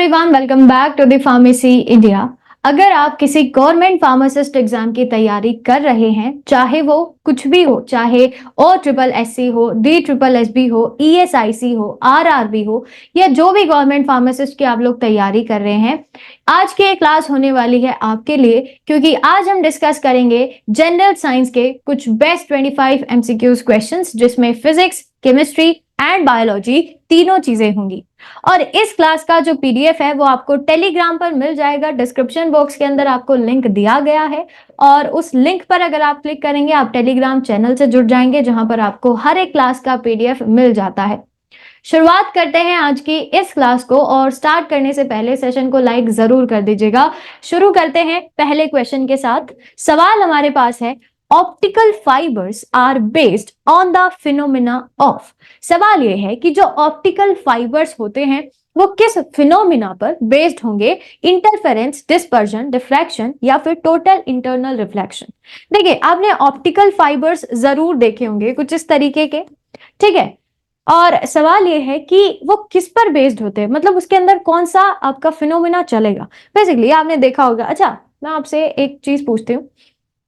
Everyone, welcome back to the pharmacy India. अगर आप किसी गवर्नमेंट फार्मासिस्ट एग्जाम की तैयारी कर रहे हैं, चाहे वो कुछ भी हो, चाहे O SSS हो, DSSS हो, ESIC हो, RRB हो, या जो भी गवर्नमेंट फार्मासिस्ट की आप लोग तैयारी कर रहे हैं, आज की क्लास होने वाली है आपके लिए। क्योंकि आज हम डिस्कस करेंगे जनरल साइंस के कुछ बेस्ट 25 MCQs क्वेश्चंस, जिसमें फिजिक्स, केमिस्ट्री एंड बायोलॉजी तीनों चीजें होंगी। और इस क्लास का जो PDF है वो आपको टेलीग्राम पर मिल जाएगा। डिस्क्रिप्शन बॉक्स के अंदर आपको लिंक दिया गया है और उस लिंक पर अगर आप क्लिक करेंगे आप टेलीग्राम चैनल से जुड़ जाएंगे, जहां पर आपको हर एक क्लास का PDF मिल जाता है। शुरुआत करते हैं आज की इस क्लास को, और स्टार्ट करने से पहले सेशन को लाइक जरूर कर दीजिएगा। शुरू करते हैं पहले क्वेश्चन के साथ। सवाल हमारे पास है, optical fibers are based on the phenomena of. सवाल यह है कि जो ऑप्टिकल फाइबर्स होते हैं वो किस फिनोमिना पर बेस्ड होंगे, इंटरफेरेंस, डिस्पर्जन, डिफ्रैक्शन या फिर टोटल इंटरनल रिफ्लेक्शन। देखिए, आपने ऑप्टिकल फाइबर्स जरूर देखे होंगे कुछ इस तरीके के, ठीक है। और सवाल यह है कि वो किस पर बेस्ड होते हैं, मतलब उसके अंदर कौन सा आपका फिनोमिना चलेगा। बेसिकली आपने देखा होगा। अच्छा, मैं आपसे एक चीज पूछती हूँ,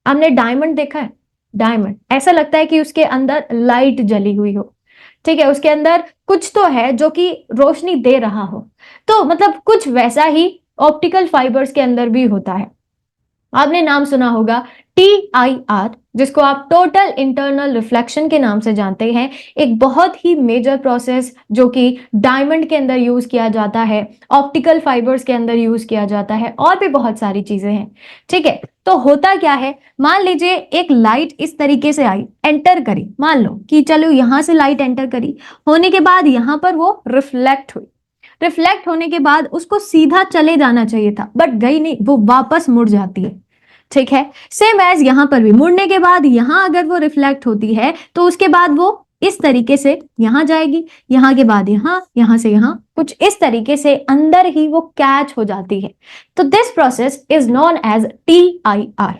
आपने डायमंड देखा है? डायमंड ऐसा लगता है कि उसके अंदर लाइट जली हुई हो, ठीक है, उसके अंदर कुछ तो है जो कि रोशनी दे रहा हो। तो मतलब कुछ वैसा ही ऑप्टिकल फाइबर्स के अंदर भी होता है। आपने नाम सुना होगा TIR, जिसको आप टोटल इंटरनल रिफ्लेक्शन के नाम से जानते हैं। एक बहुत ही मेजर प्रोसेस जो कि डायमंड के अंदर यूज किया जाता है, ऑप्टिकल फाइबर्स के अंदर यूज किया जाता है, और भी बहुत सारी चीजें हैं, ठीक है। तो होता क्या है, मान लीजिए एक लाइट इस तरीके से आई, एंटर करी, मान लो कि चलो यहां से लाइट एंटर करी, होने के बाद यहां पर वो रिफ्लेक्ट हुई। रिफ्लेक्ट होने के बाद उसको सीधा चले जाना चाहिए था, बट गई नहीं, वो वापस मुड़ जाती है, ठीक है। सेम एज यहां पर भी मुड़ने के बाद यहां अगर वो रिफ्लेक्ट होती है तो उसके बाद वो इस तरीके से यहां जाएगी, यहां के बाद यहां, यहां से यहां, कुछ इस तरीके से अंदर ही वो कैच हो जाती है। तो this process is known as TIR।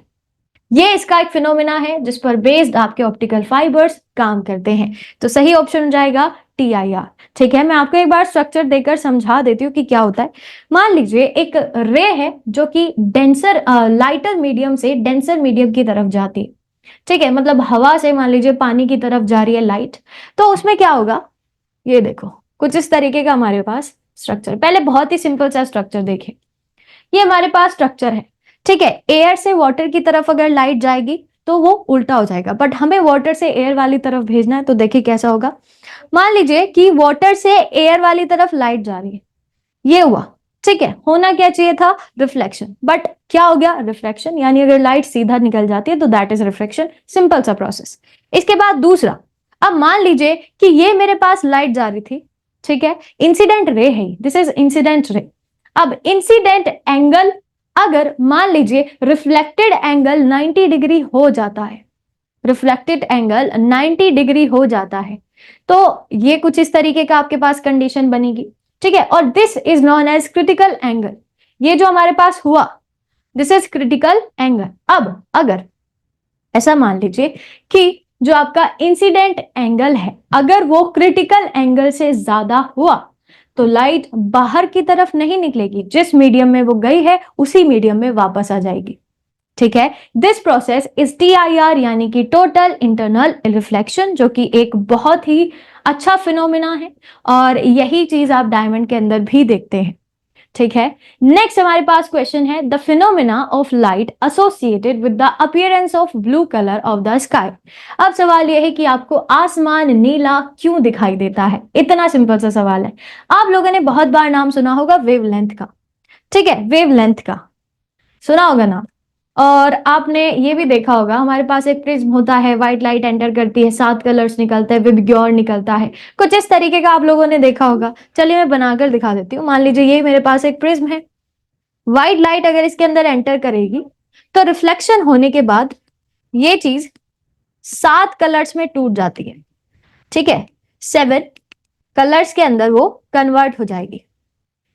ये इसका एक फिनोमिना है जिस पर बेस्ड आपके ऑप्टिकल फाइबर्स काम करते हैं। तो सही ऑप्शन हो जाएगा TIR, ठीक है। मैं आपको एक बार स्ट्रक्चर देकर समझा देती हूँ कि क्या होता है। मान लीजिए एक रे है जो कि डेंसर लाइटर मीडियम से डेंसर मीडियम की तरफ जाती है, ठीक है। मतलब हवा से मान लीजिए पानी की तरफ जा रही है लाइट, तो उसमें क्या होगा, ये देखो कुछ इस तरीके का हमारे पास स्ट्रक्चर। पहले बहुत ही सिंपल सा स्ट्रक्चर देखें, ये हमारे पास स्ट्रक्चर है, ठीक है। एयर से वाटर की तरफ अगर लाइट जाएगी तो वो उल्टा हो जाएगा, बट हमें वाटर से एयर वाली तरफ भेजना है, तो देखिए कैसा होगा। मान लीजिए कि वाटर से एयर वाली तरफ लाइट जा रही है, ये हुआ, ठीक है। होना क्या चाहिए था, रिफ्लेक्शन, बट क्या हो गया, रिफ्लेक्शन। यानी अगर लाइट सीधा निकल जाती है तो दैट इज रिफ्लेक्शन। सिंपल सा प्रोसेस। इसके बाद दूसरा, अब मान लीजिए कि ये मेरे पास लाइट जा रही थी, ठीक है, इंसिडेंट रे है, दिस इज इंसिडेंट रे। अब इंसिडेंट एंगल अगर मान लीजिए रिफ्लेक्टेड एंगल 90 डिग्री हो जाता है, रिफ्लेक्टेड एंगल 90 डिग्री हो जाता है, तो ये कुछ इस तरीके का आपके पास कंडीशन बनेगी, ठीक है। और this is known as critical angle. ये जो हमारे पास हुआ, दिस इज क्रिटिकल एंगल। अब अगर ऐसा मान लीजिए कि जो आपका इंसिडेंट एंगल है अगर वो क्रिटिकल एंगल से ज्यादा हुआ, तो लाइट बाहर की तरफ नहीं निकलेगी, जिस मीडियम में वो गई है उसी मीडियम में वापस आ जाएगी, ठीक है। दिस प्रोसेस इज TIR, यानी कि टोटल इंटरनल रिफ्लेक्शन, जो कि एक बहुत ही अच्छा फिनोमिना है, और यही चीज आप डायमंड के अंदर भी देखते हैं, ठीक है। नेक्स्ट हमारे पास क्वेश्चन है, the phenomena of light associated with the appearance of blue colour of the sky. अब सवाल यह है कि आपको आसमान नीला क्यों दिखाई देता है। इतना सिंपल सा सवाल है। आप लोगों ने बहुत बार नाम सुना होगा वेवलेंथ का, ठीक है, वेवलेंथ का सुना होगा नाम। और आपने ये भी देखा होगा, हमारे पास एक प्रिज्म होता है, व्हाइट लाइट एंटर करती है, 7 कलर्स निकलते हैं, विबग्योर निकलता है, कुछ इस तरीके का आप लोगों ने देखा होगा। चलिए मैं बनाकर दिखा देती हूँ। मान लीजिए ये मेरे पास एक प्रिज्म है, व्हाइट लाइट अगर इसके अंदर एंटर करेगी तो रिफ्लेक्शन होने के बाद ये चीज 7 कलर्स में टूट जाती है, ठीक है। 7 कलर्स के अंदर वो कन्वर्ट हो जाएगी।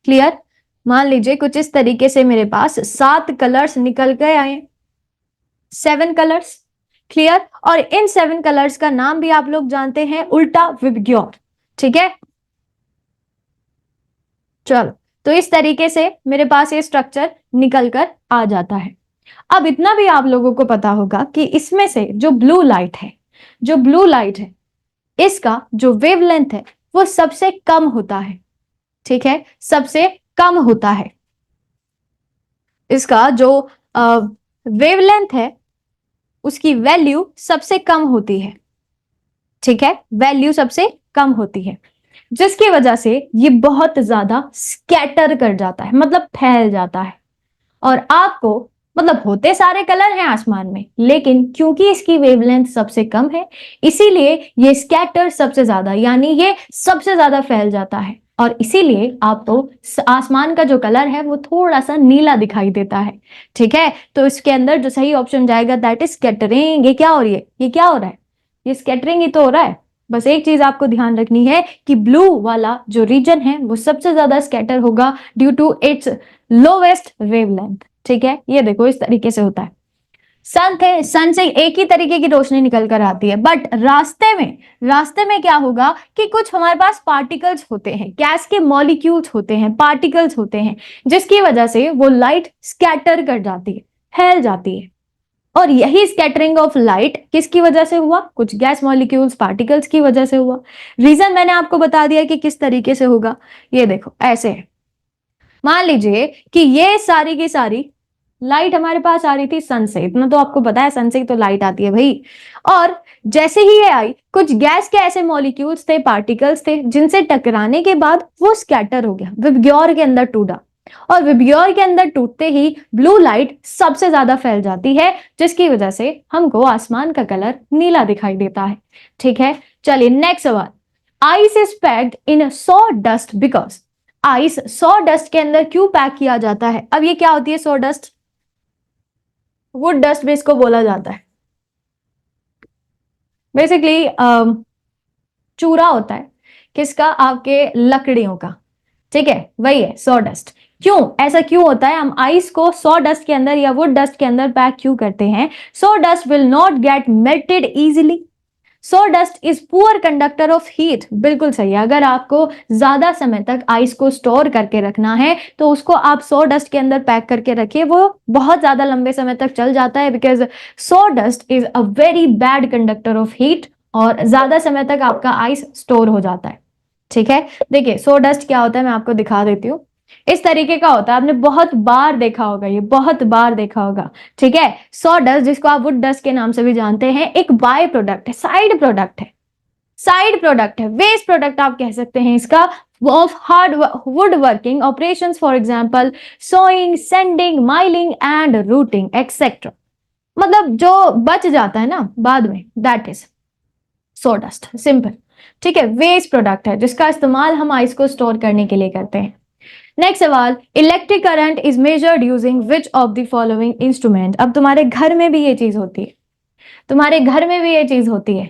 क्लियर? मान लीजिए कुछ इस तरीके से मेरे पास 7 कलर्स निकल के आए, 7 कलर्स। क्लियर? और इन 7 कलर्स का नाम भी आप लोग जानते हैं, उल्टा विबग्योर, ठीक है। चलो तो इस तरीके से मेरे पास ये स्ट्रक्चर निकल कर आ जाता है। अब इतना भी आप लोगों को पता होगा कि इसमें से जो ब्लू लाइट है, इसका जो वेवलेंथ है वो सबसे कम होता है। ठीक है, सबसे कम होता है। इसका जो वेवलेंथ है उसकी वैल्यू सबसे कम होती है। ठीक है, वैल्यू सबसे कम होती है, जिसकी वजह से ये बहुत ज्यादा स्कैटर कर जाता है, मतलब फैल जाता है। और आपको मतलब होते सारे कलर हैं आसमान में, लेकिन क्योंकि इसकी वेवलेंथ सबसे कम है इसीलिए ये स्कैटर सबसे ज्यादा, यानी ये सबसे ज्यादा फैल जाता है। और इसीलिए आपको आसमान का जो कलर है वो थोड़ा सा नीला दिखाई देता है। ठीक है, तो इसके अंदर जो सही ऑप्शन जाएगा दैट इज स्कैटरिंग। ये क्या हो रही है, ये क्या हो रहा है, ये स्कैटरिंग ही तो हो रहा है। बस एक चीज आपको ध्यान रखनी है कि ब्लू वाला जो रीजन है वो सबसे ज्यादा स्कैटर होगा due to its lowest wavelength. ठीक है, ये देखो इस तरीके से होता है। सन से एक ही तरीके की रोशनी निकल कर आती है, बट रास्ते में क्या होगा कि कुछ हमारे पास पार्टिकल्स होते हैं, गैस के मॉलिक्यूल्स होते हैं, पार्टिकल्स होते हैं, जिसकी वजह से वो लाइट स्कैटर कर जाती है, फैल जाती है। और यही स्कैटरिंग ऑफ लाइट किसकी वजह से हुआ, कुछ गैस मॉलिक्यूल्स पार्टिकल्स की वजह से हुआ। रीजन मैंने आपको बता दिया कि किस तरीके से होगा। ये देखो ऐसे है, मान लीजिए कि ये सारी की सारी लाइट हमारे पास आ रही थी सन से, इतना तो आपको पता है सन से तो लाइट आती है भाई। और जैसे ही ये आई कुछ गैस के ऐसे मॉलिक्यूल्स थे, पार्टिकल्स थे, जिनसे टकराने के बाद वो स्कैटर हो गया, विबग्योर के अंदर टूटा। और विबग्योर के अंदर टूटते ही ब्लू लाइट सबसे ज्यादा फैल जाती है, जिसकी वजह से हमको आसमान का कलर नीला दिखाई देता है। ठीक है, चलिए नेक्स्ट सवाल। Ice is packed in saw dust because, ice saw dust के अंदर क्यों पैक किया जाता है। अब ये क्या होती है सॉ डस्ट, वुड डस्ट भी इसको बोला जाता है। बेसिकली चूरा होता है किसका, आपके लकड़ियों का। ठीक है, वही है सॉ डस्ट। क्यों ऐसा क्यों होता है, हम आइस को सॉ डस्ट के अंदर या वुड डस्ट के अंदर पैक क्यों करते हैं। Saw dust will not gate melted easily. So dust is poor conductor of heat, बिल्कुल सही है। अगर आपको ज्यादा समय तक आइस को स्टोर करके रखना है तो उसको आप सो डस्ट के अंदर पैक करके रखिए, वो बहुत ज्यादा लंबे समय तक चल जाता है, because so dust is a very bad conductor of heat, और ज्यादा समय तक आपका आइस स्टोर हो जाता है। ठीक है, देखिए सो डस्ट क्या होता है मैं आपको दिखा देती हूँ। इस तरीके का होता है, आपने बहुत बार देखा होगा, ये बहुत बार देखा होगा। ठीक है, सॉ डस्ट जिसको आप वुड डस्ट के नाम से भी जानते हैं, एक बाय प्रोडक्ट है, साइड प्रोडक्ट है, वेस्ट प्रोडक्ट आप कह सकते हैं इसका, of hardwood working operations, for example sawing, sanding, milling and routing etcetera. मतलब जो बच जाता है ना बाद में, that is sawdust, simple. ठीक है, वेस्ट प्रोडक्ट है जिसका इस्तेमाल हम आइस को स्टोर करने के लिए करते हैं। नेक्स्ट सवाल, electric current is measured using which of the following instrument. अब तुम्हारे घर में भी ये चीज होती है,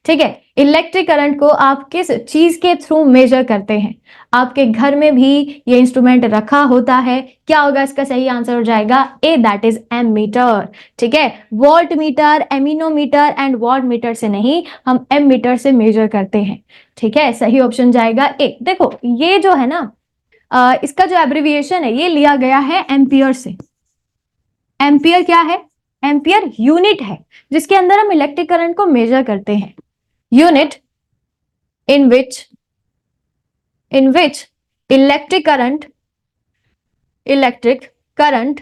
ठीक है। इलेक्ट्रिक करंट को आप किस चीज के थ्रू मेजर करते हैं, आपके घर में भी ये इंस्ट्रूमेंट रखा होता है। क्या होगा इसका सही आंसर हो जाएगा ए, दैट इज एमीटर। ठीक है, voltmeter, anemometer and wattmeter से नहीं, हम एम मीटर से मेजर करते हैं। ठीक है, सही ऑप्शन जाएगा ए। देखो ये जो है ना, इसका जो एब्रिविएशन है ये लिया गया है एम्पियर से। एम्पियर क्या है, एम्पियर यूनिट है जिसके अंदर हम इलेक्ट्रिक करंट को मेजर करते हैं। Unit in which electric current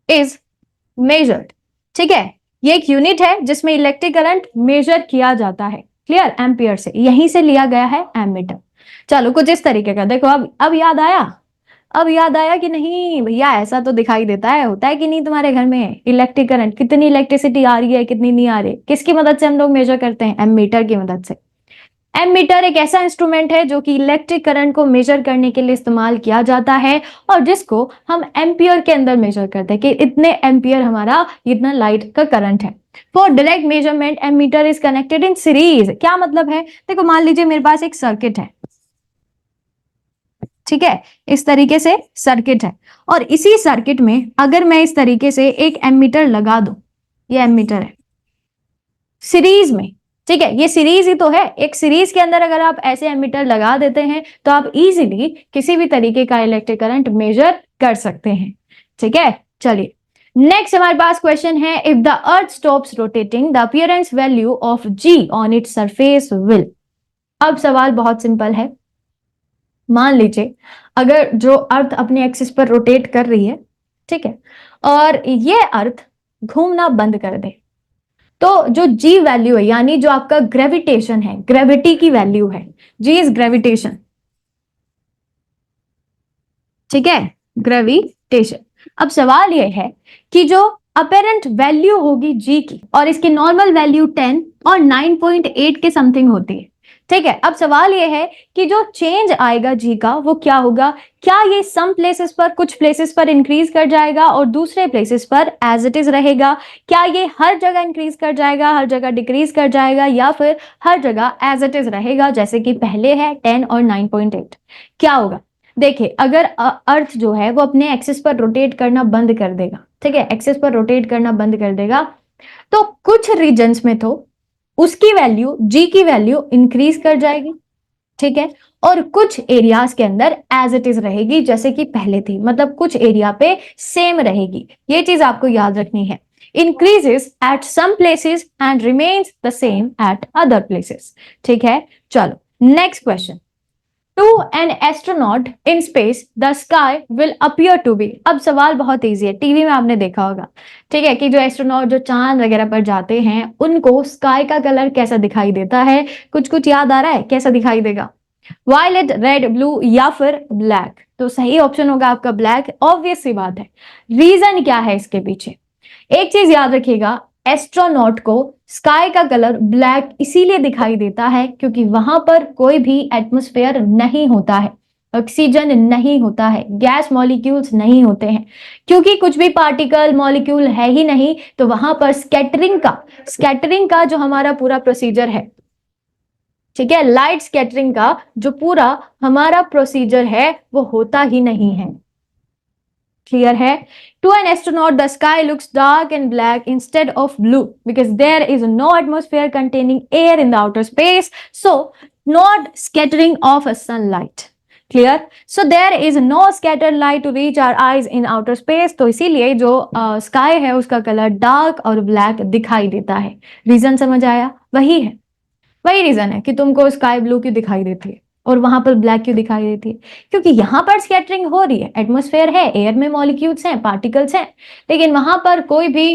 is measured। ठीक है, ये एक यूनिट है जिसमें इलेक्ट्रिक करंट मेजर किया जाता है। क्लियर, एम्पियर से, यहीं से लिया गया है एमीटर। चलो कुछ इस तरीके का देखो, अब याद आया कि नहीं भैया, ऐसा तो दिखाई देता है, होता है कि नहीं तुम्हारे घर में इलेक्ट्रिक करंट, कितनी इलेक्ट्रिसिटी आ रही है कितनी नहीं आ रही, किसकी मदद से हम लोग मेजर करते हैं, एमीटर की मदद से। एमीटर एक ऐसा इंस्ट्रूमेंट है जो कि इलेक्ट्रिक करंट को मेजर करने के लिए इस्तेमाल किया जाता है, और जिसको हम एम्पियर के अंदर मेजर करते हैं कि इतने एम्पियर हमारा इतना लाइट का करंट है। For direct measurement ammeter is connected in series. क्या मतलब है, देखो मान लीजिए मेरे पास एक सर्किट है, ठीक है, इस तरीके से सर्किट है, और इसी सर्किट में अगर मैं इस तरीके से एक एमीटर लगा दूं, ये एमीटर है सीरीज में, ठीक है, ये सीरीज ही तो है। एक सीरीज के अंदर अगर आप ऐसे एमीटर लगा देते हैं तो आप इजीली किसी भी तरीके का इलेक्ट्रिक करंट मेजर कर सकते हैं। ठीक है, चलिए नेक्स्ट हमारे पास क्वेश्चन है, if the earth stops rotating the appearance value of g on its surface will. अब सवाल बहुत सिंपल है, मान लीजिए अगर जो अर्थ अपने एक्सिस पर रोटेट कर रही है, ठीक है, और ये अर्थ घूमना बंद कर दे, तो जो जी वैल्यू है यानी जो आपका ग्रेविटेशन है, ग्रेविटी की वैल्यू है, जी इज ग्रेविटेशन, ठीक है, ग्रेविटेशन। अब सवाल यह है कि जो अपेरेंट वैल्यू होगी जी की, और इसकी नॉर्मल वैल्यू 10 और 9.8 के समथिंग होती है, ठीक है। अब सवाल यह है कि जो चेंज आएगा जी का वो क्या होगा, क्या ये सम प्लेसेस पर, कुछ प्लेसेस पर इंक्रीज कर जाएगा और दूसरे प्लेसेस पर एज इट इज रहेगा, क्या ये हर जगह इंक्रीज कर जाएगा, हर जगह डिक्रीज कर जाएगा, या फिर हर जगह एज इट इज रहेगा जैसे कि पहले है 10 और 9.8, क्या होगा। देखिए अगर अर्थ जो है वो अपने एक्सिस पर रोटेट करना बंद कर देगा, ठीक है, एक्सिस पर रोटेट करना बंद कर देगा, तो कुछ रीजन्स में तो उसकी वैल्यू, जी की वैल्यू इंक्रीज कर जाएगी, ठीक है, और कुछ एरियाज के अंदर एज इट इज रहेगी जैसे कि पहले थी, मतलब कुछ एरिया पे सेम रहेगी। ये चीज आपको याद रखनी है, increases at some places and remains the same at other places. ठीक है, चलो next question, to an astronaut in space the sky will appear to be. अब सवाल बहुत इजी है, टीवी में आपने देखा होगा, ठीक है, कि जो एस्ट्रोनॉट जो चांद वगैरह पर जाते हैं उनको स्काई का कलर कैसा दिखाई देता है, कुछ कुछ याद आ रहा है, कैसा दिखाई देगा, वायलेट, रेड, ब्लू या फिर ब्लैक। तो सही ऑप्शन होगा आपका ब्लैक, ऑब्वियस सी बात है। रीजन क्या है इसके पीछे, एक चीज याद रखिएगा, एस्ट्रोनॉट को स्काई का कलर ब्लैक इसीलिए दिखाई देता है क्योंकि वहां पर कोई भी एटमॉस्फेयर नहीं होता है, ऑक्सीजन नहीं होता है, गैस मॉलिक्यूल्स नहीं होते हैं, क्योंकि कुछ भी पार्टिकल मॉलिक्यूल है ही नहीं, तो वहां पर स्कैटरिंग का जो हमारा पूरा प्रोसीजर है, ठीक है, लाइट स्कैटरिंग का जो पूरा हमारा प्रोसीजर है वो होता ही नहीं है। क्लियर है, to an astronaut the sky looks dark and black instead of blue because there is no atmosphere containing air in the outer space, so not scattering of a sunlight. Clear, so there is no scattered light to reach our eyes in outer space, तो इसीलिए जो sky है उसका colour dark और black दिखाई देता है। Reason समझ आया, वही है, वही रीजन है कि तुमको स्काई ब्लू क्यों दिखाई देती है और वहां पर ब्लैक क्यों दिखाई देती है, क्योंकि यहां पर स्कैटरिंग हो रही है, एटमॉस्फेयर है, एयर में मॉलिक्यूल्स हैं, पार्टिकल्स हैं, लेकिन वहां पर कोई भी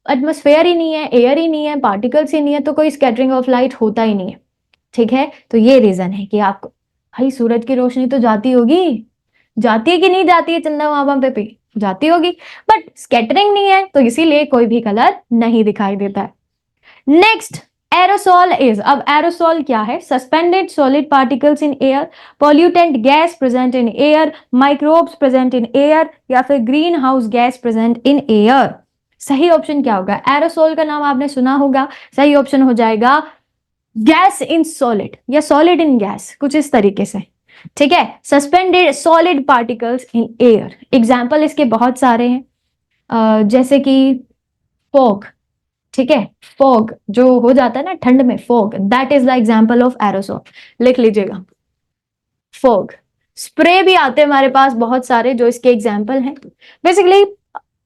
एटमॉस्फेयर ही नहीं है, एयर ही नहीं है, पार्टिकल्स ही नहीं है, तो कोई स्कैटरिंग ऑफ लाइट होता ही नहीं है। ठीक है, तो ये रीजन है कि आपको, भाई सूरज की रोशनी तो जाती होगी, जाती है कि नहीं जाती है चंदा वहां पे जाती होगी, बट स्कैटरिंग नहीं है, तो इसीलिए कोई भी कलर नहीं दिखाई देता है। नेक्स्ट, एरोसॉल इज, अब एरोसॉल क्या है, suspended solid particles in air, pollutant gas present in air, microbes present in air, या फिर green house gas present in air. सही ऑप्शन क्या होगा, एरोसॉल का नाम आपने सुना होगा, सही ऑप्शन हो जाएगा गैस इन सॉलिड या सॉलिड इन गैस, कुछ इस तरीके से। ठीक है, suspended solid particles in air, example इसके बहुत सारे हैं, जैसे कि फॉग, ठीक है, फॉग जो हो जाता है ना ठंड में, fog, that is the example of aerosol, लिख लीजिएगा। फॉग, स्प्रे भी आते हैं हमारे पास बहुत सारे जो इसके एग्जाम्पल हैं। बेसिकली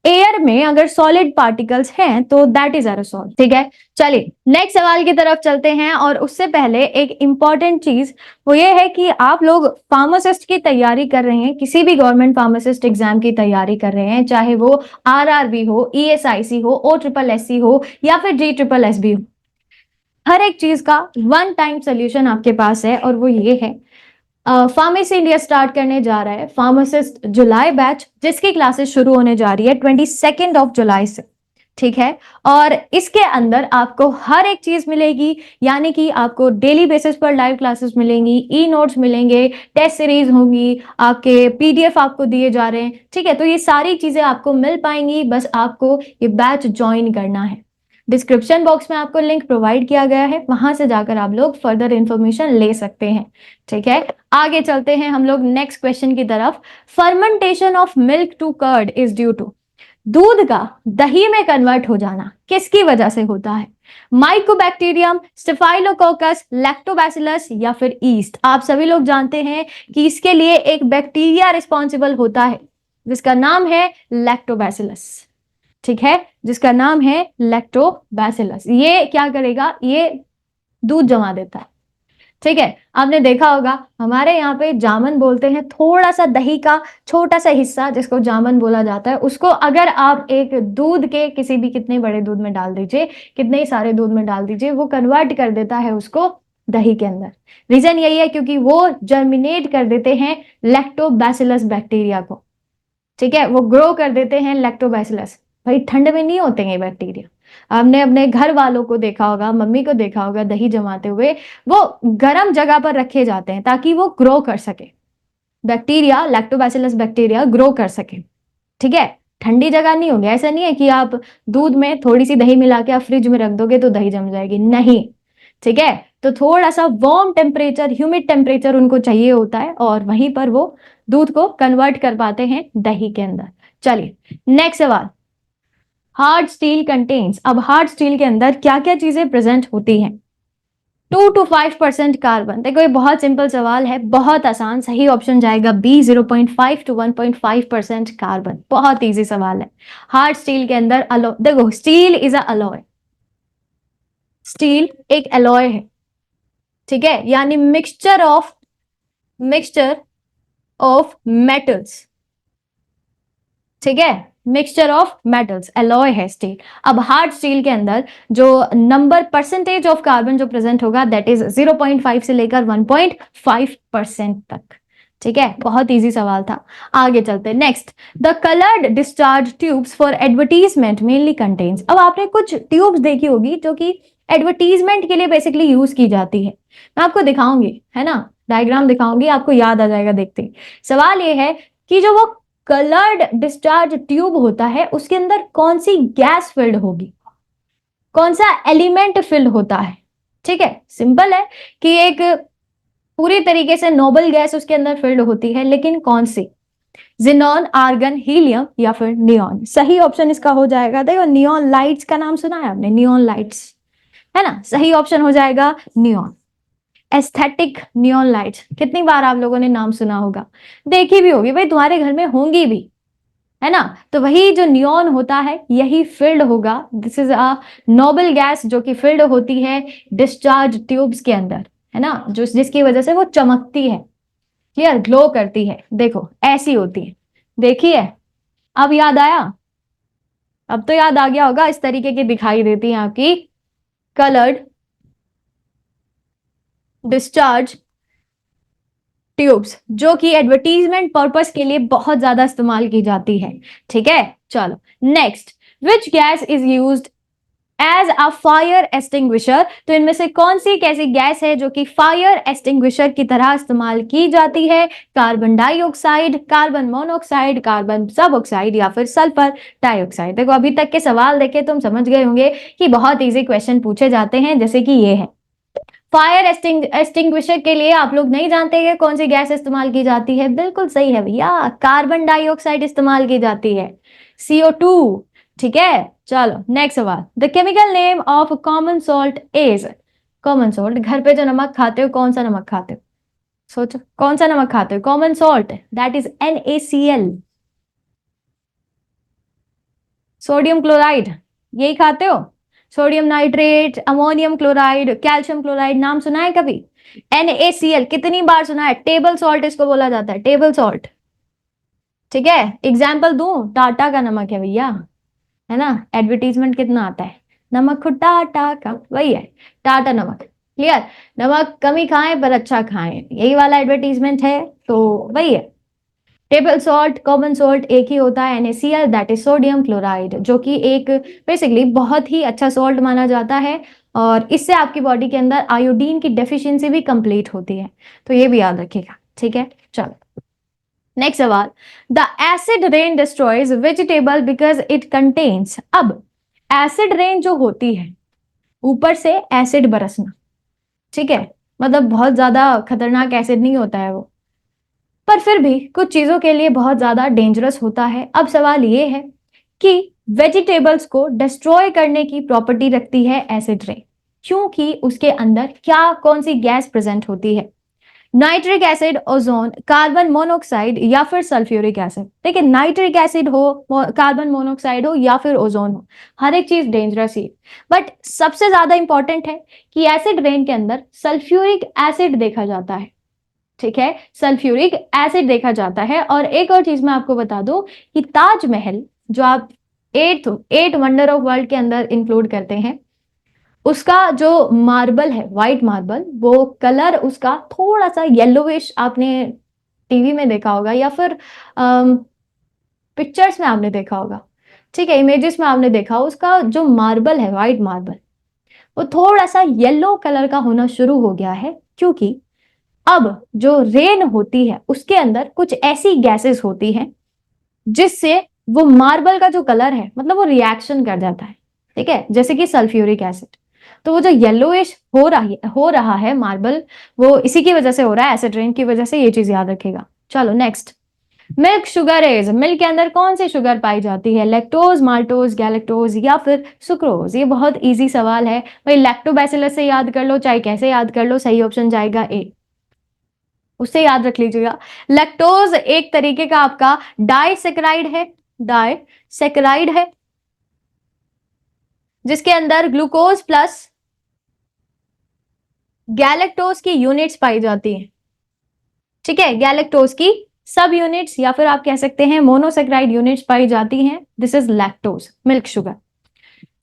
एयर में अगर सॉलिड पार्टिकल्स हैं तो दैट इज एरोसॉल। ठीक है, चलिए नेक्स्ट सवाल की तरफ चलते हैं, और उससे पहले एक इंपॉर्टेंट चीज वो ये है कि आप लोग फार्मासिस्ट की तैयारी कर रहे हैं, किसी भी गवर्नमेंट फार्मासिस्ट एग्जाम की तैयारी कर रहे हैं, चाहे वो आरआरबी हो, ईएसआईसी हो, OSSSC हो या फिर GSSB हो, हर एक चीज का वन टाइम सोल्यूशन आपके पास है, और वो ये है, फार्मेसी इंडिया स्टार्ट करने जा रहा है फार्मासिस्ट जुलाई बैच, जिसकी क्लासेस शुरू होने जा रही है 22 जुलाई से। ठीक है, और इसके अंदर आपको हर एक चीज मिलेगी, यानी कि आपको डेली बेसिस पर लाइव क्लासेस मिलेंगी, ई नोट्स मिलेंगे, टेस्ट सीरीज होंगी, आपके PDF आपको दिए जा रहे हैं। ठीक है, तो ये सारी चीजें आपको मिल पाएंगी, बस आपको ये बैच ज्वाइन करना है। डिस्क्रिप्शन बॉक्स में आपको लिंक प्रोवाइड किया गया है, वहां से जाकर आप लोग फर्दर इंफॉर्मेशन ले सकते हैं। ठीक है, आगे चलते हैं हम लोग नेक्स्ट क्वेश्चन की तरफ। Fermentation of milk to curd is due to, दूध का दही में कन्वर्ट हो जाना किसकी वजह से होता है, माइकोबैक्टीरियम, स्टेफाइलोकोकस, लैक्टोबैसिलस या फिर ईस्ट। आप सभी लोग जानते हैं कि इसके लिए एक बैक्टीरिया रिस्पॉन्सिबल होता है जिसका नाम है लैक्टोबैसिलस। ठीक है, जिसका नाम है लैक्टोबैसिलस। ये क्या करेगा, ये दूध जमा देता है। ठीक है, आपने देखा होगा हमारे यहाँ पे जामन बोलते हैं, थोड़ा सा दही का छोटा सा हिस्सा जिसको जामन बोला जाता है, उसको अगर आप एक दूध के किसी भी कितने बड़े दूध में डाल दीजिए, कितने ही सारे दूध में डाल दीजिए, वो कन्वर्ट कर देता है उसको दही के अंदर। रीजन यही है क्योंकि वो जर्मिनेट कर देते हैं लैक्टोबैसिलस बैक्टीरिया को। ठीक है, वो ग्रो कर देते हैं लैक्टोबैसिलस। भाई ठंड में नहीं होते हैं ये बैक्टीरिया। आपने अपने घर वालों को देखा होगा, मम्मी को देखा होगा दही जमाते हुए, वो गर्म जगह पर रखे जाते हैं ताकि वो ग्रो कर सके, बैक्टीरिया लैक्टोबैसिलस बैक्टीरिया ग्रो कर सके। ठीक है, ठंडी जगह नहीं होगी। ऐसा नहीं है कि आप दूध में थोड़ी सी दही मिला के आप फ्रिज में रख दोगे तो दही जम जाएगी, नहीं। ठीक है, तो थोड़ा सा वार्म टेम्परेचर, ह्यूमिड टेम्परेचर उनको चाहिए होता है और वहीं पर वो दूध को कन्वर्ट कर पाते हैं दही के अंदर। चलिए नेक्स्ट सवाल, हार्ड स्टील कंटेन्स। अब हार्ड स्टील के अंदर क्या क्या चीजें प्रेजेंट होती हैं? 2 to 5% कार्बन। देखो ये बहुत सिंपल सवाल है, बहुत आसान। सही ऑप्शन जाएगा बी, 0.5 to 1.5% कार्बन। बहुत इजी सवाल है। हार्ड स्टील के अंदर अलो, देखो steel is a alloy, steel एक अलॉय है। ठीक है, यानी मिक्सचर ऑफ मेटल्स। ठीक है, मिक्सचर ऑफ मेटल्स, एलॉय है स्टील। अब हार्ड स्टील के अंदर जो नंबर परसेंटेज ऑफ कार्बन जो प्रेजेंट होगा दैट इज 0.5 से लेकर 1.5% तक। ठीक है, बहुत इजी सवाल था। आगे चलते next, the coloured discharge tubes for advertisement mainly contains. अब आपने कुछ ट्यूब्स देखी होगी जो कि एडवर्टीजमेंट के लिए बेसिकली यूज की जाती है। मैं आपको दिखाऊंगी, है ना, डायग्राम दिखाऊंगी, आपको याद आ जाएगा देखते ही। सवाल ये है कि जो वो कलर्ड डिस्चार्ज ट्यूब होता है उसके अंदर कौन सी गैस फिल्ड होगी, कौन सा एलिमेंट फिल्ड होता है? ठीक है, सिंपल है कि एक पूरी तरीके से नोबल गैस उसके अंदर फिल्ड होती है, लेकिन कौन सी? जिनॉन, आर्गन, हीलियम या फिर नियॉन। सही ऑप्शन इसका हो जाएगा, देखो नियॉन लाइट्स का नाम सुना है आपने, नियॉन लाइट्स, है ना, सही ऑप्शन हो जाएगा नियॉन। एस्थेटिक नियॉन लाइट्स, कितनी बार आप लोगों ने नाम सुना होगा, देखी भी होगी, भाई तुम्हारे घर में होंगी भी, है ना। तो वही जो नियॉन होता है यही फिल्ड होगा। This is a noble gas जो कि फिल्ड होती है डिस्चार्ज ट्यूब्स के अंदर, है ना, जो जिसकी वजह से वो चमकती है, क्लियर, ग्लो करती है। देखो ऐसी होती है, देखिए अब याद आया, अब तो याद आ गया होगा। इस तरीके की दिखाई देती है आपकी कलर्ड डिस्चार्ज ट्यूब्स, जो कि एडवर्टीजमेंट पर्पस के लिए बहुत ज्यादा इस्तेमाल की जाती है। ठीक है, चलो next, which gas is used as a fire extinguisher. तो इनमें से कौन सी कैसी गैस है जो कि फायर एक्सटिंग्विशर की तरह इस्तेमाल की जाती है? Carbon dioxide, carbon monoxide, carbon सब ऑक्साइड या फिर सल्फर डाइऑक्साइड। देखो अभी तक के सवाल देखे तुम समझ गए होंगे कि बहुत इजी क्वेश्चन पूछे जाते हैं, जैसे कि ये है। फायर एक्सटिंग्विशर के लिए आप लोग नहीं जानते कि कौन सी गैस इस्तेमाल की जाती है? बिल्कुल सही है भैया, कार्बन डाइऑक्साइड इस्तेमाल की जाती है, CO2। ठीक है, चलो नेक्स्ट सवाल, the chemical name of common salt is. Common salt, घर पे जो नमक खाते हो कौन सा नमक खाते हो? सोचो कौन सा नमक खाते हो? Common salt, that is NaCl, sodium chloride, यही खाते हो? Sodium nitrate, ammonium chloride, calcium chloride, नाम सुना है कभी? NaCl कितनी बार सुना है? टेबल सॉल्ट इसको बोला जाता है, टेबल सॉल्ट। ठीक है, एग्जाम्पल दूं, टाटा का नमक है भैया, है ना, एडवर्टीजमेंट कितना आता है, नमक हो टाटा का, वही है टाटा नमक। क्लियर, नमक कम ही खाएं पर अच्छा खाएं, यही वाला एडवर्टीजमेंट है, तो वही है। टेबल सॉल्ट, कॉमन सॉल्ट एक ही होता है, NaCl, that is sodium chloride, जो कि एक बेसिकली बहुत ही अच्छा सॉल्ट माना जाता है और इससे आपकी बॉडी के अंदर आयोडीन की डेफिशिएंसी भी कंप्लीट होती है, तो ये भी याद रखिएगा। ठीक है, चलो नेक्स्ट सवाल, the acid rain destroys vegetable because it contains. अब एसिड रेन जो होती है, ऊपर से एसिड बरसना, ठीक है, मतलब बहुत ज्यादा खतरनाक एसिड नहीं होता है वो, पर फिर भी कुछ चीजों के लिए बहुत ज्यादा डेंजरस होता है। अब सवाल ये है कि वेजिटेबल्स को डिस्ट्रॉय करने की प्रॉपर्टी रखती है एसिड रेन, क्योंकि उसके अंदर क्या कौन सी गैस प्रेजेंट होती है? Nitric acid, ozone, carbon monoxide या फिर सल्फ्यूरिक एसिड। देखिए, नाइट्रिक एसिड हो, कार्बन मोनोऑक्साइड हो या फिर ओजोन हो, हर एक चीज डेंजरस ही, बट सबसे ज्यादा इंपॉर्टेंट है कि एसिड रेन के अंदर सल्फ्यूरिक एसिड देखा जाता है। ठीक है, सल्फ्यूरिक एसिड देखा जाता है। और एक और चीज मैं आपको बता दूं कि ताजमहल, जो आप एट वंडर ऑफ वर्ल्ड के अंदर इंक्लूड करते हैं, उसका जो मार्बल है, व्हाइट मार्बल, वो कलर उसका थोड़ा सा येलोविश, आपने टीवी में देखा होगा या फिर पिक्चर्स में आपने देखा होगा, ठीक है, इमेजेस में आपने देखा, उसका जो मार्बल है, व्हाइट मार्बल, वो थोड़ा सा येलो कलर का होना शुरू हो गया है, क्योंकि अब जो रेन होती है उसके अंदर कुछ ऐसी गैसेस होती हैं जिससे वो मार्बल का जो कलर है, मतलब वो रिएक्शन कर जाता है। ठीक है, जैसे कि सल्फ्यूरिक एसिड, तो वो जो येलोइश हो रहा है मार्बल, वो इसी की वजह से हो रहा है, एसिड रेन की वजह से। ये चीज याद रखिएगा। चलो next, milk sugar is, milk के अंदर कौन सी शुगर पाई जाती है? लैक्टोज, माल्टोज, गैलेक्टोज या फिर सुक्रोज? ये बहुत इजी सवाल है भाई, लैक्टोबैसिलस से याद कर लो, चाहे कैसे याद कर लो, सही ऑप्शन जाएगा ए, उससे याद रख लीजिएगा। लैक्टोज एक तरीके का आपका डाइसेक्राइड है, डाइसेक्राइड है, जिसके अंदर ग्लूकोज प्लस गैलेक्टोज की यूनिट्स पाई जाती हैं। ठीक है, गैलेक्टोज की सब यूनिट्स या फिर आप कह सकते हैं मोनोसेक्राइड यूनिट्स पाई जाती हैं। This is lactose, milk sugar.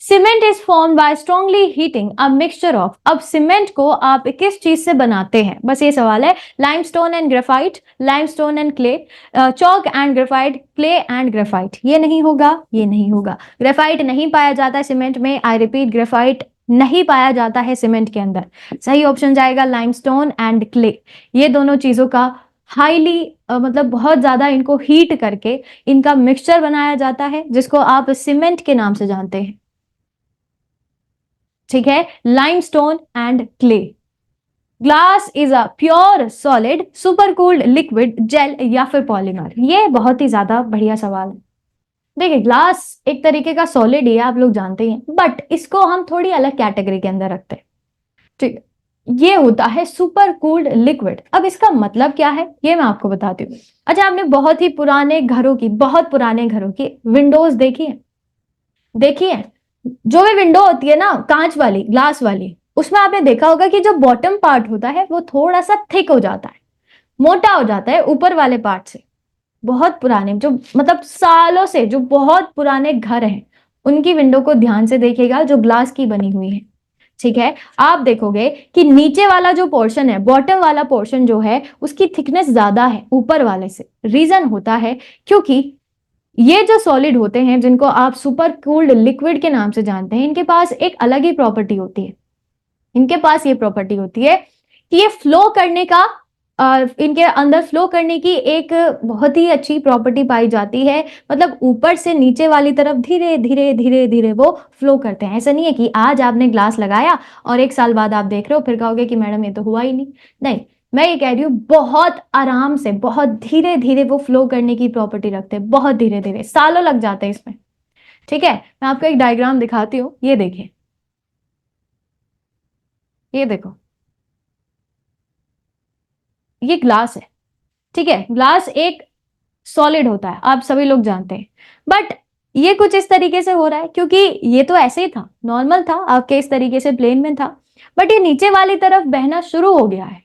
Cement is form by strongly heating a mixture of, अब सीमेंट को आप किस चीज से बनाते हैं, बस ये सवाल है। Limestone and graphite, limestone and clay, chalk and graphite, clay and graphite. ये नहीं होगा, ये नहीं होगा, ग्रेफाइट नहीं पाया जाता है सीमेंट में, आई रिपीट, ग्रेफाइट नहीं पाया जाता है सीमेंट के अंदर। सही ऑप्शन जाएगा लाइमस्टोन एंड क्ले। ये दोनों चीजों का हाईली मतलब बहुत ज्यादा इनको हीट करके इनका मिक्सचर बनाया जाता है, जिसको आप सीमेंट के नाम से जानते हैं। ठीक है, limestone and clay. Glass is a pure solid, super cooled liquid, gel या फिर पॉलीमर? ये बहुत ही ज्यादा बढ़िया सवाल है। देखिए, ग्लास एक तरीके का सॉलिड ही है, आप लोग जानते ही हैं, बट इसको हम थोड़ी अलग कैटेगरी के अंदर रखते हैं। ठीक है, ये होता है सुपर कूल्ड लिक्विड। अब इसका मतलब क्या है ये मैं आपको बताती हूँ। अच्छा, आपने बहुत ही पुराने घरों की, बहुत पुराने घरों की विंडोज देखी है? देखी है, जो भी विंडो होती है ना, कांच वाली, ग्लास वाली, उसमें आपने देखा होगा कि जो बॉटम पार्ट होता है वो थोड़ा सा थिक हो जाता है, मोटा हो जाता है ऊपर वाले पार्ट से। बहुत पुराने, जो मतलब सालों से जो बहुत पुराने घर हैं, उनकी विंडो को ध्यान से देखिएगा जो ग्लास की बनी हुई है। ठीक है, आप देखोगे कि नीचे वाला जो पोर्शन है, बॉटम वाला पोर्शन जो है, उसकी थिकनेस ज्यादा है ऊपर वाले से। रीजन होता है क्योंकि ये जो सॉलिड होते हैं, जिनको आप सुपर कूल्ड लिक्विड के नाम से जानते हैं, इनके पास एक अलग ही प्रॉपर्टी होती है। इनके पास ये प्रॉपर्टी होती है कि ये फ्लो करने का, इनके अंदर फ्लो करने की एक बहुत ही अच्छी प्रॉपर्टी पाई जाती है। मतलब ऊपर से नीचे वाली तरफ धीरे धीरे धीरे धीरे वो फ्लो करते हैं। ऐसा नहीं है कि आज आपने ग्लास लगाया और एक साल बाद आप देख रहे हो फिर कहोगे कि मैडम ये तो हुआ ही नहीं। नहीं, मैं ये कह रही हूँ बहुत आराम से, बहुत धीरे धीरे वो फ्लो करने की प्रॉपर्टी रखते हैं, बहुत धीरे धीरे, सालों लग जाते हैं इसमें। ठीक है, मैं आपको एक डायग्राम दिखाती हूँ, ये देखिए, ये देखो, ये ग्लास है। ठीक है, ग्लास एक सॉलिड होता है, आप सभी लोग जानते हैं, बट ये कुछ इस तरीके से हो रहा है क्योंकि ये तो ऐसे ही था, नॉर्मल था, आपके इस तरीके से प्लेन में था, बट ये नीचे वाली तरफ बहना शुरू हो गया है।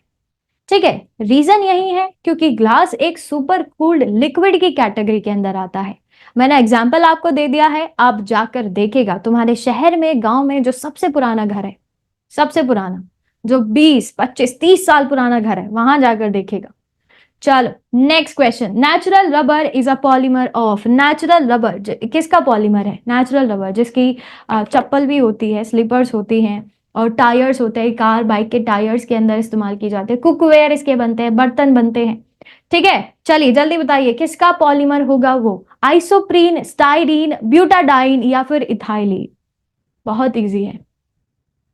ठीक है, रीजन यही है क्योंकि ग्लास एक सुपर कूल्ड लिक्विड की कैटेगरी के अंदर आता है। मैंने एग्जाम्पल आपको दे दिया है, आप जाकर देखेगा तुम्हारे शहर में, गांव में जो सबसे पुराना घर है, सबसे पुराना, जो 20 25 30 साल पुराना घर है, वहां जाकर देखेगा। चलो next question, natural rubber is a polymer of, natural rubber किसका पॉलीमर है? नेचुरल रबर, जिसकी चप्पल भी होती है, स्लीपर्स होती हैं, और टायर्स होते हैं, कार बाइक के टायर्स के अंदर इस्तेमाल की जाते हैं, कुकवेयर इसके बनते हैं, बर्तन बनते हैं। ठीक है, चलिए जल्दी बताइए किसका पॉलीमर होगा वो? आइसोप्रीन, स्टाइरीन, ब्यूटाडाइन या फिर इथाइलीन? बहुत इजी है,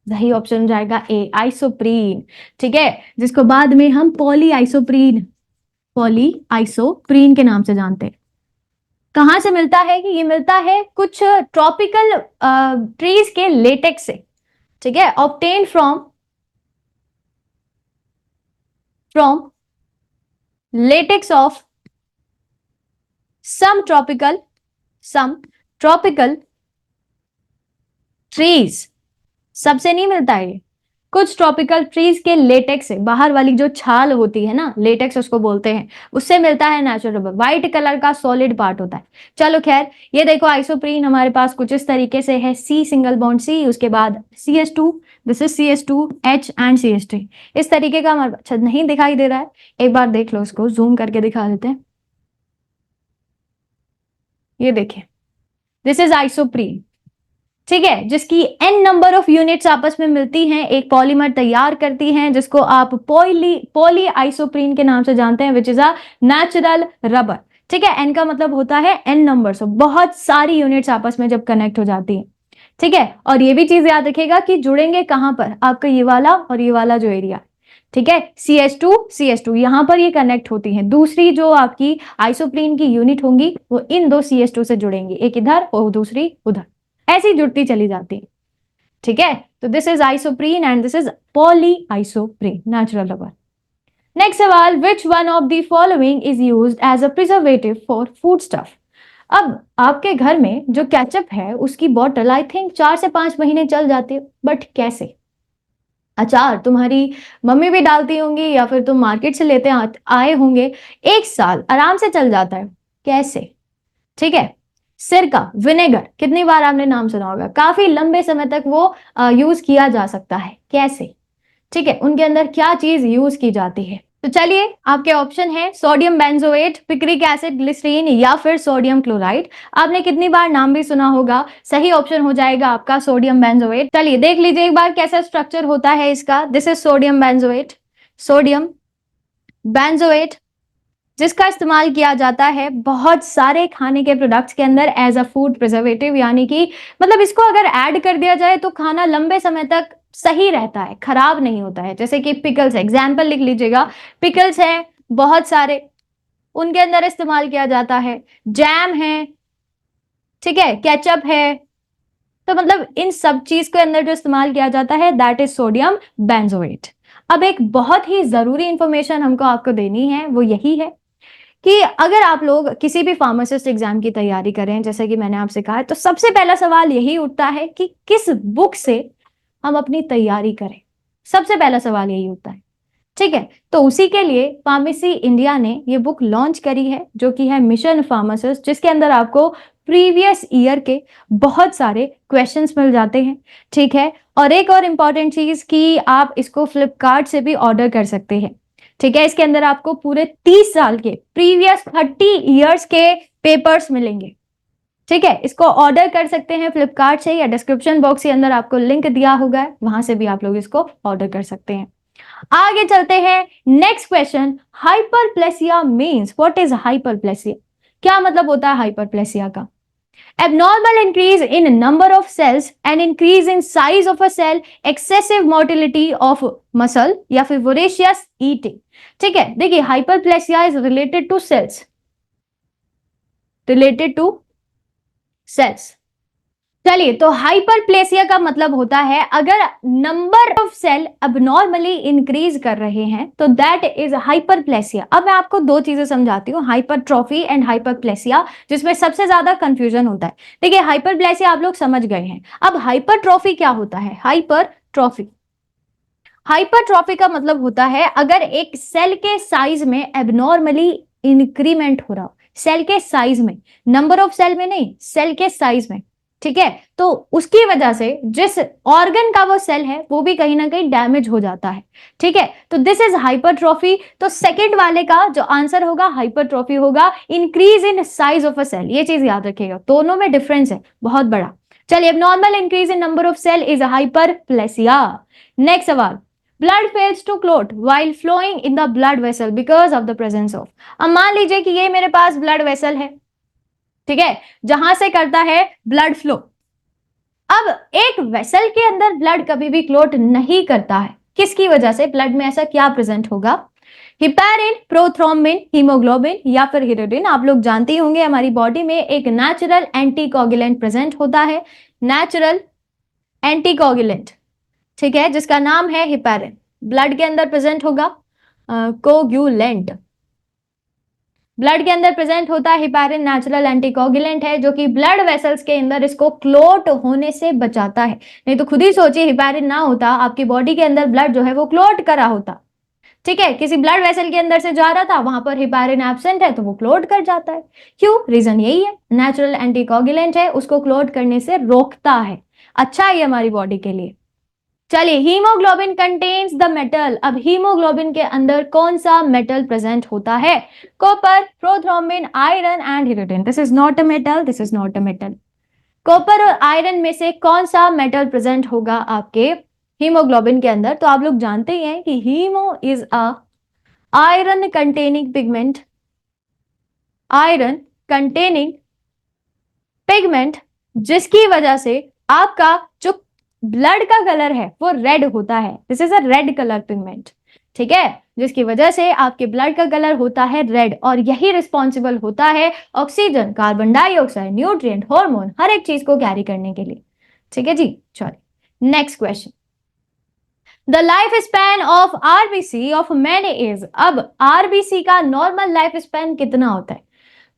सही ऑप्शन जाएगा ए, आइसोप्रीन। ठीक है, जिसको बाद में हम पॉली आइसोप्रीन के नाम से जानते हैं। कहां से मिलता है? कि ये मिलता है कुछ ट्रॉपिकल ट्रीज के लेटेक्स से, ठीक है, obtain from latex of some tropical trees। सबसे नहीं मिलता है ये, कुछ ट्रॉपिकल ट्रीज के लेटेक्स से, बाहर वाली जो छाल होती है ना, लेटेक्स उसको बोलते हैं, उससे मिलता है नेचुरल रबर। व्हाइट कलर का सॉलिड पार्ट होता है। चलो खैर, ये देखो आइसोप्रीन हमारे पास कुछ इस तरीके से है, C सिंगल बॉन्ड C, उसके बाद CH2, this is CH2 H and CH3। इस तरीके का हमारे अच्छा नहीं दिखाई दे रहा है, एक बार देख लो, इसको जूम करके दिखा देते हैं। ये देखिए, दिस इज आइसोप्रीन, ठीक है, जिसकी n नंबर ऑफ यूनिट्स आपस में मिलती हैं, एक पॉलीमर तैयार करती हैं, जिसको आप पॉली आइसोप्रीन के नाम से जानते हैं, which is a natural rubber. ठीक है, n का मतलब होता है n नंबर ऑफ, बहुत सारी यूनिट्स आपस में जब कनेक्ट हो जाती है। ठीक है, और ये भी चीज याद रखिएगा कि जुड़ेंगे कहां पर, आपका ये वाला और ये वाला जो एरिया, ठीक है, CH2 यहां पर ये कनेक्ट होती हैं। दूसरी जो आपकी आइसोप्रीन की यूनिट होंगी वो इन दो CH2 से जुड़ेंगी, एक इधर और दूसरी उधर, ऐसी जुड़ती चली जाती है। ठीक है, तो this is isoprene and this is polyisoprene, natural rubber. Next सवाल, which one of the following is used as a preservative for food stuff. अब आपके घर में जो केचप है उसकी बॉटल आई थिंक 4 से 5 महीने चल जाती है, बट कैसे? अचार तुम्हारी मम्मी भी डालती होंगी या फिर तुम मार्केट से लेते आए होंगे, 1 साल आराम से चल जाता है, कैसे? ठीक है, सिरका, विनेगर, कितनी बार आपने नाम सुना होगा, काफी लंबे समय तक वो यूज किया जा सकता है, कैसे? ठीक है, उनके अंदर क्या चीज यूज की जाती है? तो चलिए, आपके ऑप्शन है sodium benzoate, picric acid, glycerine या फिर सोडियम क्लोराइड। आपने कितनी बार नाम भी सुना होगा, सही ऑप्शन हो जाएगा आपका सोडियम बेंजोएट। चलिए देख लीजिए एक बार कैसा स्ट्रक्चर होता है इसका। दिस इज सोडियम बेंजोएट जिसका इस्तेमाल किया जाता है बहुत सारे खाने के प्रोडक्ट्स के अंदर एज अ फूड प्रिजर्वेटिव, यानी कि मतलब इसको अगर ऐड कर दिया जाए तो खाना लंबे समय तक सही रहता है, खराब नहीं होता है। जैसे कि पिकल्स, एग्जाम्पल लिख लीजिएगा, पिकल्स हैं बहुत सारे, उनके अंदर इस्तेमाल किया जाता है, जैम है, ठीक है, केचप है, तो मतलब इन सब चीज के अंदर जो इस्तेमाल किया जाता है दैट इज सोडियम बेंजोएट। अब एक बहुत ही जरूरी इंफॉर्मेशन हमको आपको देनी है, वो यही है कि अगर आप लोग किसी भी फार्मासिस्ट एग्जाम की तैयारी करें, जैसे कि मैंने आपसे कहा, तो सबसे पहला सवाल यही उठता है कि किस बुक से हम अपनी तैयारी करें। सबसे पहला सवाल यही होता है, ठीक है। तो उसी के लिए फार्मेसी इंडिया ने ये बुक लॉन्च करी है, जो कि है मिशन फार्मासिस्ट, जिसके अंदर आपको प्रीवियस ईयर के बहुत सारे क्वेश्चंस मिल जाते हैं, ठीक है। और एक और इंपॉर्टेंट चीज कि आप इसको फ्लिपकार्ट से भी ऑर्डर कर सकते हैं, ठीक है। इसके अंदर आपको पूरे 30 साल के प्रीवियस 30 इयर्स के पेपर्स मिलेंगे, ठीक है। इसको ऑर्डर कर सकते हैं फ्लिपकार्ट से, या डिस्क्रिप्शन बॉक्स के अंदर आपको लिंक दिया होगा, वहां से भी आप लोग इसको ऑर्डर कर सकते हैं। आगे चलते हैं, next question, hyperplasia means what is hyperplasia? क्या मतलब होता है हाइपरप्लेसिया का? Abnormal increase in number of cells and increase in size of a cell, excessive motility of muscle या फिर voracious eating। ठीक है, देखिए hyperplasia is related to cells, चलिए, तो हाइपरप्लेसिया का मतलब होता है अगर number of cell abnormally increase कर रहे हैं तो दैट इज हाइपरप्लेसिया। अब मैं आपको दो चीजें समझाती हूँ, हाइपरट्रॉफी एंड हाइपरप्लेसिया, जिसमें सबसे ज्यादा कंफ्यूजन होता है। देखिए हाइपरप्लेसिया आप लोग समझ गए हैं, अब हाइपरट्रॉफी क्या होता है? हाइपरट्रॉफी का मतलब होता है अगर एक सेल के साइज में एबनॉर्मली इंक्रीमेंट हो रहा हो, सेल के साइज में, नंबर ऑफ सेल में नहीं, सेल के साइज में, ठीक है। तो उसकी वजह से जिस ऑर्गन का वो सेल है वो भी कहीं ना कहीं डैमेज हो जाता है, ठीक है। तो दिस इज हाइपरट्रॉफी। तो सेकंड वाले का जो आंसर होगा हाइपरट्रॉफी होगा, increase in size of a cell. ये चीज याद रखिएगा, दोनों में डिफरेंस है बहुत बड़ा। चलिए, abnormal increase in number of cell is hyperplasia. Next सवाल, blood fails to clot while flowing in the blood vessel because of the presence of। अब मान लीजिए कि ये मेरे पास ब्लड वेसल है, ठीक है, जहां से करता है ब्लड फ्लो। अब एक वेसल के अंदर ब्लड कभी भी क्लोट नहीं करता है, किसकी वजह से? ब्लड में ऐसा क्या प्रेजेंट होगा हिपैरिन, प्रोथ्रोम्बिन, हीमोग्लोबिन या फिर हिरोडिन, आप लोग जानते ही होंगे हमारी बॉडी में एक नेचुरल एंटीकोगुलेंट प्रेजेंट होता है, नेचुरल एंटीकोगुलेंट, ठीक है, जिसका नाम है हिपैरिन। ब्लड के अंदर प्रेजेंट होगा कोगुलेंट, ब्लड के अंदर प्रेजेंट होता है हिपैरिन, नेचुरल एंटीकोगुलेंट है जो कि ब्लड वेसल्स के अंदर इसको क्लोट होने से बचाता है। नहीं तो खुद ही सोचिए, हिपैरिन ना होता आपकी बॉडी के अंदर ब्लड जो है वो क्लोट करा होता, ठीक है, किसी ब्लड वेसल के अंदर से जा रहा था, वहां पर हिपैरिन एब्सेंट है तो वो क्लोट कर जाता है। क्यों? रीजन यही है, नेचुरल एंटीकोगुलेंट है, उसको क्लोट करने से रोकता है, अच्छा है हमारी बॉडी के लिए। चलिए, हीमोग्लोबिन कंटेन्स द मेटल, अब हीमोग्लोबिन के अंदर कौन सा मेटल प्रेजेंट होता है? Copper, prothrombin, iron and hirudin. This is not a metal, this is not a metal. Copper और आयरन में से कौन सा मेटल प्रेजेंट होगा आपके हीमोग्लोबिन के अंदर? तो आप लोग जानते ही हैं कि haemo is a iron containing pigment, iron containing pigment, जिसकी वजह से आपका जो ब्लड का कलर है वो रेड होता है। This is a red colour pigment, ठीक है, जिसकी वजह से आपके ब्लड का कलर होता है रेड, और यही रिस्पॉन्सिबल होता है oxygen, carbon dioxide, nutrient, hormone, हर एक चीज को कैरी करने के लिए, ठीक है जी। चलिए next question, the life span of RBC of man is, अब आरबीसी का नॉर्मल लाइफ स्पैन कितना होता है?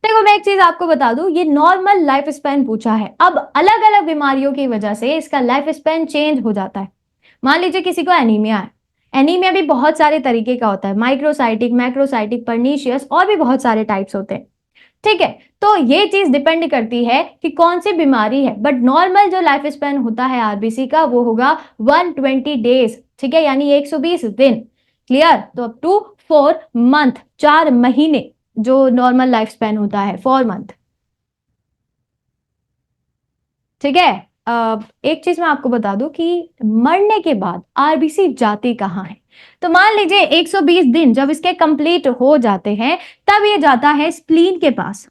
देखो मैं एक चीज आपको बता दूं, ये नॉर्मल लाइफ स्पैन पूछा है, अब अलग अलग बीमारियों की वजह से इसका लाइफ स्पैन चेंज हो जाता है। मान लीजिए किसी को एनीमिया है, एनीमिया भी बहुत सारे तरीके का होता है, माइक्रोसाइटिक, मैक्रोसाइटिक, पर्नीशियस, और भी बहुत सारे टाइप्स होते हैं, ठीक है। तो ये चीज डिपेंड करती है कि कौन सी बीमारी है, बट नॉर्मल जो लाइफ स्पैन होता है आरबीसी का वो होगा 120 डेज, ठीक है, यानी 120 दिन, क्लियर। तो अप टू 4 मंथ, 4 महीने जो नॉर्मल लाइफ स्पैन होता है, 4 मंथ, ठीक है। एक चीज मैं आपको बता दूं कि मरने के बाद आरबीसी जाती कहाँ है? तो मान लीजिए 120 दिन जब इसके कंप्लीट हो जाते हैं तब ये जाता है स्प्लीन के पास,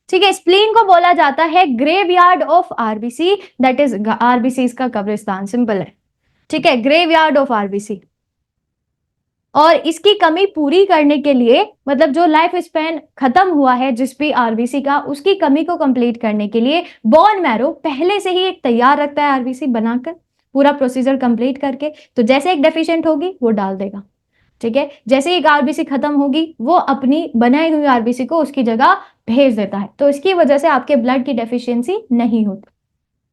ठीक है। स्प्लीन को बोला जाता है graveyard of RBC, that is RBC इसका कब्रिस्तान, सिंपल है, ठीक है, ग्रेवयार्ड ऑफ आरबीसी। और इसकी कमी पूरी करने के लिए, मतलब जो लाइफ स्पैन खत्म हुआ है जिस भी आरबीसी का, उसकी कमी को कंप्लीट करने के लिए बोन मैरो पहले से ही एक तैयार रखता है आरबीसी बनाकर, पूरा प्रोसीजर कंप्लीट करके। तो जैसे एक डेफिशिएंट होगी वो डाल देगा, ठीक है, जैसे एक आरबीसी खत्म होगी वो अपनी बनाई हुई आरबीसी को उसकी जगह भेज देता है, तो इसकी वजह से आपके ब्लड की डेफिशिएंसी नहीं होती,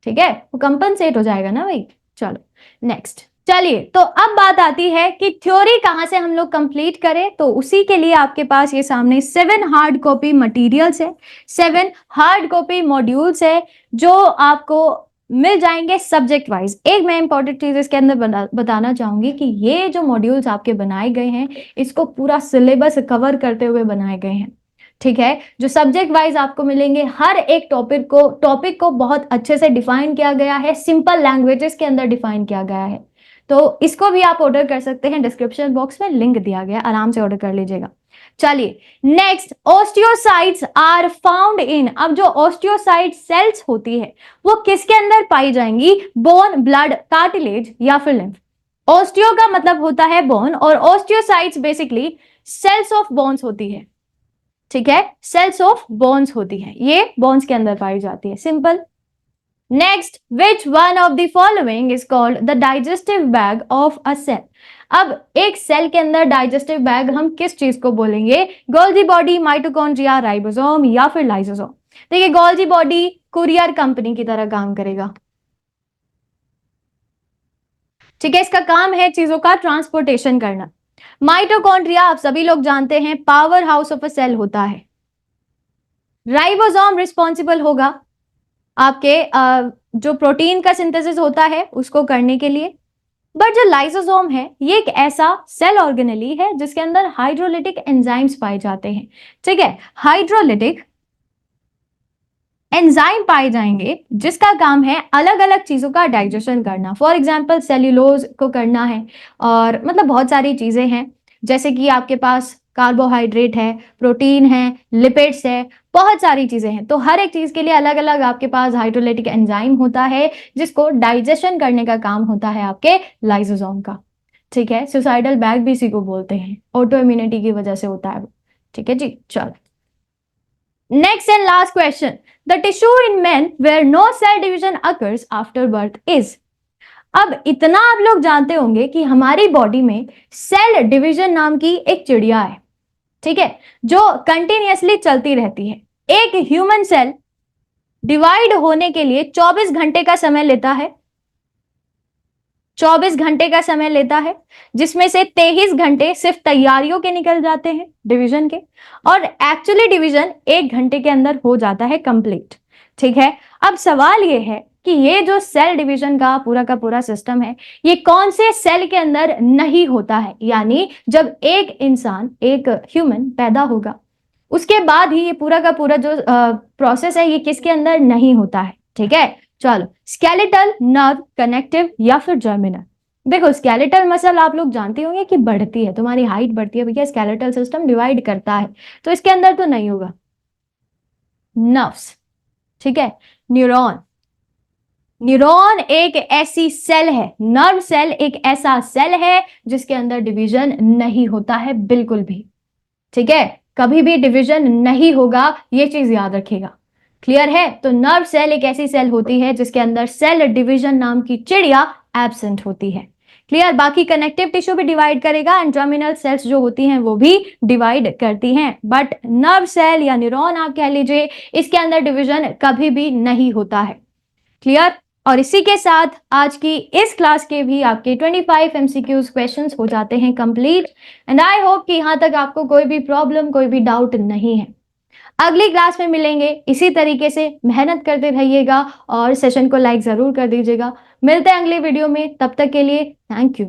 ठीक है, वो कंपनसेट हो जाएगा ना भाई। चलो नेक्स्ट, चलिए तो अब बात आती है कि थ्योरी कहां से हम लोग कंप्लीट करें, तो उसी के लिए आपके पास ये सामने 7 हार्ड कॉपी मटेरियल्स है, 7 हार्ड कॉपी मॉड्यूल्स है जो आपको मिल जाएंगे सब्जेक्ट वाइज। एक मैं इंपॉर्टेंट चीज इसके अंदर बताना चाहूंगी कि ये जो मॉड्यूल्स आपके बनाए गए हैं इसको पूरा सिलेबस कवर करते हुए बनाए गए हैं, ठीक है। जो सब्जेक्ट वाइज आपको मिलेंगे, हर एक टॉपिक को बहुत अच्छे से डिफाइन किया गया है, सिंपल लैंग्वेजेस के अंदर डिफाइन किया गया है। तो इसको भी आप ऑर्डर कर सकते हैं, डिस्क्रिप्शन बॉक्स में लिंक दिया गया, आराम से ऑर्डर कर लीजिएगा। चलिए next, osteocytes are found in, अब जो ऑस्टियोसाइट सेल्स होती है वो किसके अंदर पाई जाएंगी? बोन, ब्लड, कार्टिलेज या फिर लिम्फ। ऑस्टियो का मतलब होता है बोन, और osteocytes basically cells of bones होती है, ठीक है, सेल्स ऑफ बोन्स होती है, ये बोन्स के अंदर पाई जाती है, simple. Next, which one of the following is called the digestive bag of a cell, अब एक सेल के अंदर डाइजेस्टिव बैग हम किस चीज को बोलेंगे? गोल्जी बॉडी, माइटोकॉन्ड्रिया, राइबोसोम या फिर लाइसोसोम। देखिए गोल्जी बॉडी कुरियर कंपनी की तरह काम करेगा, ठीक है, इसका काम है चीजों का ट्रांसपोर्टेशन करना। माइटोकॉन्ड्रिया आप सभी लोग जानते हैं power house of a cell होता है। राइबोसोम रिस्पॉन्सिबल होगा आपके जो प्रोटीन का सिंथेसिस होता है उसको करने के लिए। बट जो लाइसोसोम है ये एक ऐसा सेल ऑर्गेनेली है जिसके अंदर हाइड्रोलिटिक एंजाइम्स पाए जाते हैं, ठीक है, हाइड्रोलिटिक एंजाइम पाए जाएंगे जिसका काम है अलग अलग चीजों का डाइजेशन करना। फॉर एग्जाम्पल सेल्यूलोज को करना है, और मतलब बहुत सारी चीजें हैं, जैसे कि आपके पास कार्बोहाइड्रेट है, प्रोटीन है, लिपिड्स है, बहुत सारी चीजें हैं। तो हर एक चीज के लिए अलग अलग आपके पास हाइड्रोलिटिक एंजाइम होता है जिसको डाइजेशन करने का काम होता है आपके लाइसोसोम का, ठीक है, सुसाइडल बैक भी इसी को बोलते हैं, ऑटो इम्यूनिटी की वजह से होता है वो। ठीक है जी, चलो next and last question, the tissue in men where no cell division occurs after birth is. अब इतना आप लोग जानते होंगे कि हमारी बॉडी में सेल डिवीजन नाम की एक चिड़िया है, ठीक है, जो कंटिन्यूअसली चलती रहती है। एक ह्यूमन सेल डिवाइड होने के लिए 24 घंटे का समय लेता है, 24 घंटे का समय लेता है, जिसमें से 23 घंटे सिर्फ तैयारियों के निकल जाते हैं डिवीजन के, और एक्चुअली डिवीजन 1 घंटे के अंदर हो जाता है कंप्लीट। ठीक है, अब सवाल ये है कि ये जो सेल डिवीजन का पूरा सिस्टम है, ये कौन से सेल के अंदर नहीं होता है, यानी जब एक इंसान, एक ह्यूमन पैदा होगा उसके बाद ही ये पूरा का पूरा जो प्रोसेस है ये किसके अंदर नहीं होता है। ठीक है, चलो स्केलेटल, नर्व, कनेक्टिव या फिर जर्मिनल। देखो स्केलेटल मसल आप लोग जानते होंगे कि बढ़ती है, तुम्हारी हाइट बढ़ती है भैया, स्केलेटल सिस्टम डिवाइड करता है, तो इसके अंदर तो नहीं होगा। नर्व्स, ठीक है, न्यूरॉन, न्यूरॉन एक ऐसी सेल है, नर्व सेल एक ऐसा सेल है जिसके अंदर डिवीजन नहीं होता है बिल्कुल भी। ठीक है, कभी भी डिवीजन नहीं होगा, ये चीज याद रखिएगा। क्लियर है, तो नर्व सेल एक ऐसी सेल होती है जिसके अंदर सेल डिवीजन नाम की चिड़िया एब्सेंट होती है। क्लियर, बाकी कनेक्टिव टिश्यू भी डिवाइड करेगा एंड टर्मिनल सेल्स जो होती हैं वो भी डिवाइड करती हैं, बट नर्व सेल या न्यूरॉन आप कह लीजिए, इसके अंदर डिवीजन कभी भी नहीं होता है। क्लियर, और इसी के साथ आज की इस क्लास के भी आपके 25 एमसीक्यूज क्वेश्चंस हो जाते हैं कंप्लीट, एंड आई होप कि यहां तक आपको कोई भी प्रॉब्लम, कोई भी डाउट नहीं है। अगली क्लास में मिलेंगे, इसी तरीके से मेहनत करते रहिएगा और सेशन को लाइक जरूर कर दीजिएगा। मिलते हैं अगले वीडियो में, तब तक के लिए थैंक यू।